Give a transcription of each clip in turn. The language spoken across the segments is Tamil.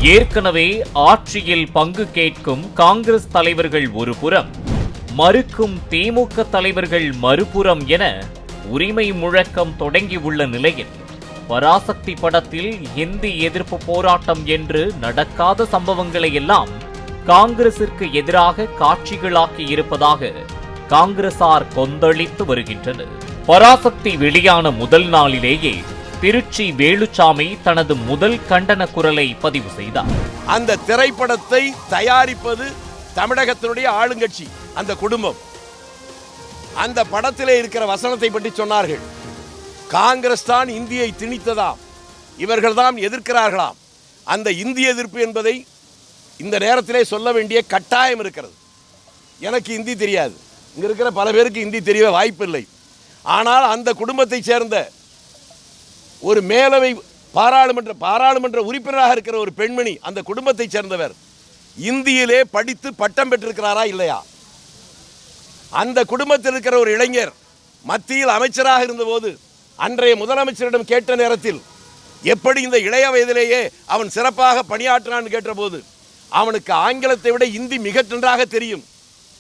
ஏற்கனவே ஆட்சியில் பங்கு கேட்கும் காங்கிரஸ் தலைவர்கள் ஒரு புறம், மறுக்கும் திமுக தலைவர்கள் மறுபுறம் என உரிமை முழக்கம் தொடங்கியுள்ள நிலையில் பராசக்தி படத்தில் இந்தி எதிர்ப்பு போராட்டம் என்று நடக்காத சம்பவங்களை எல்லாம் காங்கிரசிற்கு எதிராக காட்சிகளாக்கி இருப்பதாக காங்கிரசார் கொந்தளித்து வருகின்றனர். பராசக்தி வெளியான முதல் நாளிலேயே திருச்சி வேலுச்சாமி தனது முதல் கண்டன குரலை பதிவு செய்தார். அந்த திரைப்படத்தை தயாரிப்பது தமிழகத்தினுடைய ஆளுங்கட்சி, அந்த குடும்பம். அந்த படத்திலே இருக்கிற வசனத்தை பற்றி சொன்னார்கள். காங்கிரஸ் தான் இந்தியை திணித்ததாம், இவர்கள் தான் எதிர்க்கிறார்களாம். அந்த இந்திய எதிர்ப்பு என்பதை இந்த நேரத்திலே சொல்ல வேண்டிய கட்டாயம் இருக்கிறது. எனக்கு இந்தி தெரியாது, இங்க இருக்கிற பல பேருக்கு இந்தி தெரிய வாய்ப்பில்லை. ஆனால் அந்த குடும்பத்தை சேர்ந்த ஒரு மேலவை பாராளுமன்ற உறுப்பினராக இருக்கிற ஒரு பெண்மணி, அந்த குடும்பத்தை சேர்ந்தவர், இந்தியிலே படித்து பட்டம் பெற்றிருக்கிறாரா இல்லையா? அந்த குடும்பத்தில் இருக்கிற ஒரு இளைஞர் மத்தியில் அமைச்சராக இருந்தபோது அன்றைய முதலமைச்சரிடம் கேட்ட நேரத்தில் எப்படி இந்த இளைய வயதிலேயே அவன் சிறப்பாக பணியாற்றினான்னு கேட்டபோது அவனுக்கு ஆங்கிலத்தை விட இந்தி மிக நன்றாக தெரியும்,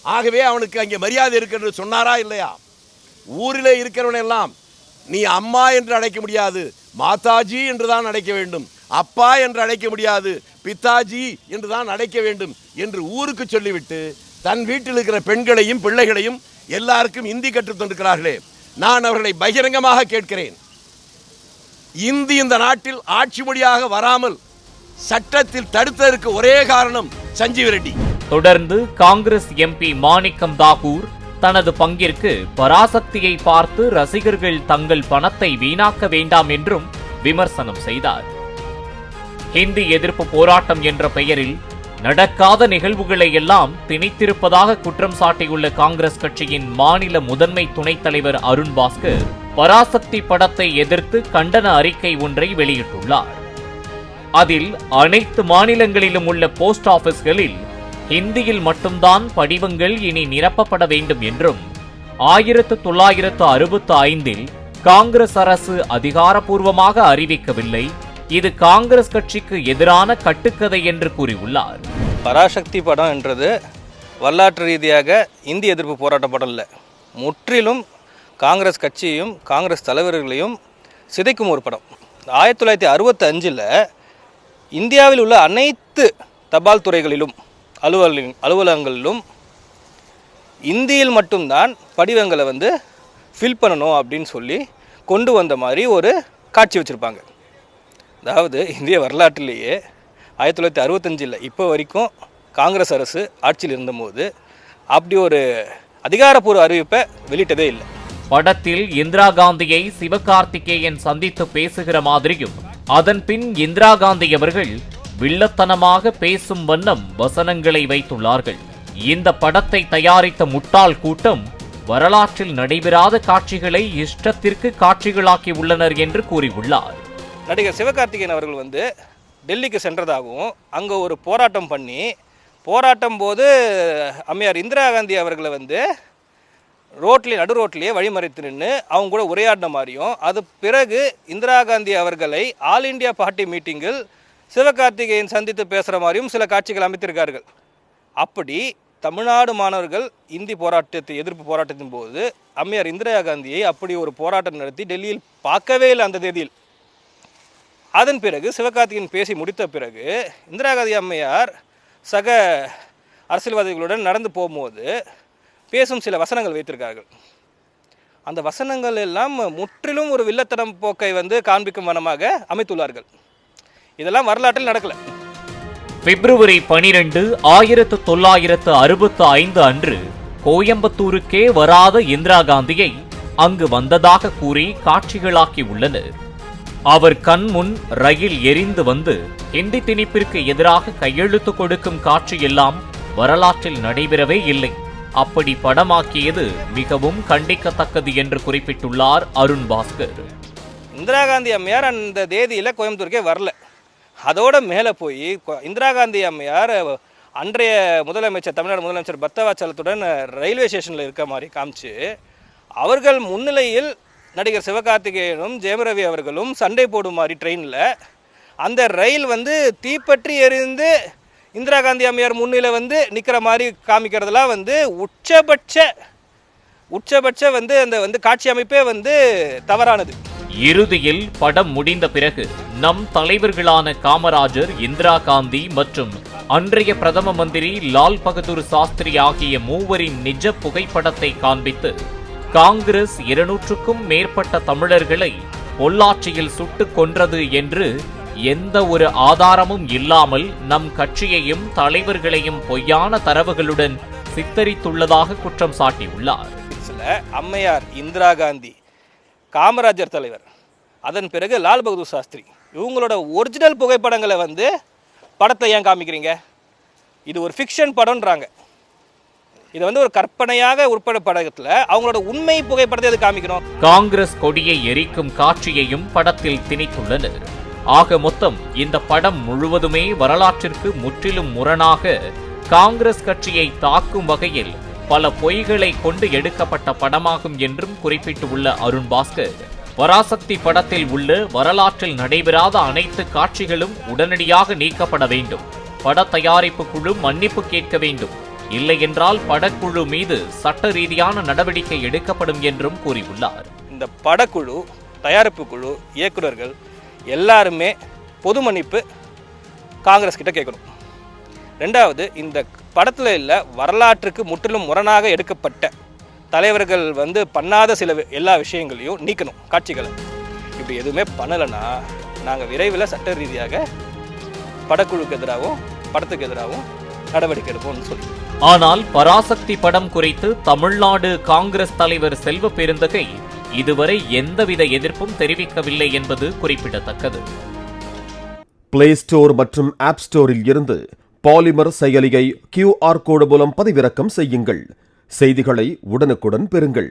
ஆகவே அவனுக்கு அங்கே மரியாதை இருக்கிறது சொன்னாரா இல்லையா? ஊரிலே இருக்கிறவனெல்லாம் நீ அம்மா என்று அழைக்க முடியாது, மாதாஜி என்று தான் அழைக்க வேண்டும், அப்பா என்று அழைக்க முடியாது, பித்தாஜி என்று தான் அழைக்க வேண்டும் என்று ஊருக்கு சொல்லிவிட்டு தன் வீட்டில் இருக்கிற பெண்களையும் பிள்ளைகளையும் எல்லாருக்கும் இந்தி கற்றுத் தந்திருக்கிறார்களே. நான் அவர்களை பகிரங்கமாக கேட்கிறேன், இந்தி இந்த நாட்டில் ஆட்சி மொழியாக வராமல் சட்டத்தில் தடுத்ததற்கு ஒரே காரணம் சஞ்சீவ் ரெட்டி. தொடர்ந்து காங்கிரஸ் எம்பி மாணிக்கம் தாக்கூர் தனது பங்கிற்கு பராசக்தியை பார்த்து ரசிகர்கள் தங்கள் பணத்தை வீணாக்க வேண்டாம் என்றும் விமர்சனம் செய்தார். ஹிந்தி எதிர்ப்பு போராட்டம் என்ற பெயரில் நடக்காத நிகழ்வுகளை எல்லாம் திணித்திருப்பதாக குற்றம் சாட்டியுள்ள காங்கிரஸ் கட்சியின் மாநில முதன்மை துணைத் தலைவர் அருண் பாஸ்கர் பராசக்தி படத்தை எதிர்த்து கண்டன அறிக்கை ஒன்றை வெளியிட்டுள்ளார். அதில் அனைத்து மாநிலங்களிலும் உள்ள போஸ்ட் ஆபீஸ்களில் ஹிந்தியில் மட்டும்தான் படிவங்கள் இனி நிரப்பப்பட வேண்டும் என்றும் 1965 காங்கிரஸ் அரசு அதிகாரப்பூர்வமாக அறிவிக்கவில்லை, இது காங்கிரஸ் கட்சிக்கு எதிரான கட்டுக்கதை என்று கூறியுள்ளார். பராசக்தி படம் என்றது வரலாற்று ரீதியாக இந்திய எதிர்ப்பு போராட்ட படம் இல்லை, முற்றிலும் காங்கிரஸ் கட்சியையும் காங்கிரஸ் தலைவர்களையும் சிதைக்கும் ஒரு படம். 1965 இந்தியாவில் உள்ள அனைத்து தபால் துறைகளிலும் அலுவலகங்களிலும் இந்தியில் மட்டும்தான் படிவங்களை ஃபில் பண்ணணும் அப்படின்னு சொல்லி கொண்டு வந்த மாதிரி ஒரு காட்சி வச்சுருப்பாங்க. அதாவது இந்திய வரலாற்றிலேயே 1965 இப்போ வரைக்கும் காங்கிரஸ் அரசு ஆட்சியில் இருந்தபோது அப்படி ஒரு அதிகாரப்பூர்வ அறிவிப்பை வெளியிட்டதே இல்லை. படத்தில் இந்திரா காந்தியை சிவகார்த்திகேயன் சந்தித்து பேசுகிற மாதிரியும் அதன் பின் இந்திரா காந்தி அவர்கள் வில்லத்தனமாக பேசும் வண்ணம் வசனங்களை வைத்துள்ளார்கள். இந்த படத்தை தயாரித்த முட்டாள் கூட்டம் வரலாற்றில் நடைபெறாத காட்சிகளை இஷ்டத்திற்கு காட்சிகளாக்கி உள்ளனர் என்று கூறியுள்ளார். நடிகர் சிவகார்த்திகேயன் அவர்கள் டெல்லிக்கு சென்றதாகவும் அங்கே ஒரு போராட்டம் பண்ணி போராட்டம் போது அம்மையார் இந்திரா காந்தி அவர்களை நடு ரோட்லேயே வழிமறைத்து நின்று அவங்க கூட உரையாடின மாதிரியும், அது பிறகு இந்திரா காந்தி அவர்களை ஆல் இண்டியா பார்ட்டி மீட்டிங்கில் சிவகார்த்திகேயன் சந்தித்து பேசுகிற மாதிரியும் சில காட்சிகள் அமைத்திருக்கார்கள். அப்படி தமிழ்நாடு மாணவர்கள் இந்தி எதிர்ப்பு போராட்டத்தின் போது அம்மையார் இந்திரா காந்தியை அப்படி ஒரு போராட்டம் நடத்தி டெல்லியில் பார்க்கவே இல்லை அந்த தேதியில். அதன் பிறகு சிவகார்த்திகேயன் பேசி முடித்த பிறகு இந்திரா காந்தி அம்மையார் சக அரசியல்வாதிகளுடன் நடந்து போகும்போது பேசும் சில வசனங்கள் வைத்திருக்கார்கள். அந்த வசனங்கள் எல்லாம் முற்றிலும் ஒரு வில்லத்தனம் போக்கை காண்பிக்கும் வனமாக அமைத்துள்ளார்கள். இதெல்லாம் வரலாற்றில் நடக்கல. பிப்ரவரி 12, 1965 அன்று கோயம்புத்தூருக்கே வராத இந்திரா காந்தியை அங்கு வந்ததாக கூறி காட்சிகளாக்கி உள்ளனர். அவர் கண் முன் ரயில் எரிந்து ஹிந்தி திணிப்பிற்கு எதிராக கையெழுத்து கொடுக்கும் காட்சி எல்லாம் வரலாற்றில் நடைபெறவே இல்லை. அப்படி படமாக்கியது மிகவும் கண்டிக்கத்தக்கது என்று குறிப்பிட்டுள்ளார் அருண் பாஸ்கர். இந்திரா காந்தி அம்மையார் அந்த தேதியில் கோயம்புத்தூருக்கே வரல. அதோட மேலே போய் இந்திரா காந்தி அம்மையார் அன்றைய முதலமைச்சர் தமிழ்நாடு முதலமைச்சர் பக்தவாச்சலத்துடன் ரயில்வே ஸ்டேஷனில் இருக்க மாதிரி காமிச்சு அவர்கள் முன்னிலையில் நடிகர் சிவகார்த்திகேயனும் ஜெயம் ரவி அவர்களும் சண்டை போடும் மாதிரி ட்ரெயினில் அந்த ரயில் வந்து தீப்பற்றி எரிந்து இந்திரா காந்தி அம்மையார் முன்னிலை வந்து நிற்கிற மாதிரி காமிக்கிறதுலாம் வந்து உச்சபட்ச வந்து அந்த வந்து காட்சி அமைப்பே வந்து தவறானது. இறுதியில் படம் முடிந்த பிறகு நம் தலைவர்களான காமராஜர், இந்திரா காந்தி மற்றும் அன்றைய பிரதம மந்திரி லால் பகதூர் சாஸ்திரி ஆகிய மூவரின் நிஜ புகைப்படத்தை காண்பித்து காங்கிரஸ் 200க்கும் மேற்பட்ட தமிழர்களை பொள்ளாச்சியில் சுட்டுக் கொன்றது என்று எந்த ஒரு ஆதாரமும் இல்லாமல் நம் கட்சியையும் தலைவர்களையும் பொய்யான தரவுகளுடன் சித்தரித்துள்ளதாக குற்றம் சாட்டியுள்ளார். அம்மையார், இந்திரா காந்தி, காமராஜர் தலைவர், அதன் பிறகு லால் பகதூர் சாஸ்திரி, இவங்களோட ஒரிஜினல் புகைப்படங்களை வந்து படத்தை ஏன் காமிக்கிறீங்க? இது ஒரு ஃபிக்ஷன் படம்ன்றாங்க. இது வந்து ஒரு கற்பனையாக உட்பட படத்தில் அவங்களோட உண்மை புகைப்படத்தை எது காமிக்கணும்? காங்கிரஸ் கொடியை எரிக்கும் காட்சியையும் படத்தில் திணித்துள்ளனர். ஆக மொத்தம் இந்த படம் முழுவதுமே வரலாற்றிற்கு முற்றிலும் முரணாக காங்கிரஸ் கட்சியை தாக்கும் வகையில் பல பொய்களை கொண்டு எடுக்கப்பட்ட படமாகும் என்றும் குறிப்பிட்டுள்ள அருண் பாஸ்கர், பராசக்தி படத்தில் உள்ள வரலாற்றில் நடைபெறாத அனைத்து காட்சிகளும் உடனடியாக நீக்கப்பட வேண்டும். பட தயாரிப்பு குழு மன்னிப்பு கேட்க வேண்டும். இல்லை என்றால் படக்குழு மீது சட்ட ரீதியான நடவடிக்கை எடுக்கப்படும் என்றும் கூறியுள்ளார். இந்த படக்குழு, தயாரிப்பு குழு, இயக்குநர்கள் எல்லாருமே பொது மன்னிப்பு காங்கிரஸ் கிட்ட கேட்கணும். ரெண்டாவது, இந்த படத்தில் இல்லை வரலாற்றுக்கு முற்றிலும் முரணாக எடுக்கப்பட்ட தலைவர்கள் வந்து பண்ணாத சில எல்லா விஷயங்களையும் நீக்கணும், காட்சிகளை. இப்படி எதுவுமே பண்ணலைன்னா நாங்கள் விரைவில் சட்ட ரீதியாக படக்குழுக்கு எதிராகவும் படத்துக்கு எதிராகவும் நடவடிக்கை எடுப்போம்னு சொல்லி. ஆனால் பராசக்தி படம் குறித்து தமிழ்நாடு காங்கிரஸ் தலைவர் செல்வ பெருந்தகை இதுவரை எந்தவித எதிர்ப்பும் தெரிவிக்கவில்லை என்பது குறிப்பிடத்தக்கது. பிளே ஸ்டோர் மற்றும் ஆப் ஸ்டோரில் இருந்து பாலிமர் செயலியை QR கோடு மூலம் பதிவிறக்கம் செய்யுங்கள். செய்திகளை உடனுக்குடன் பெறுங்கள்.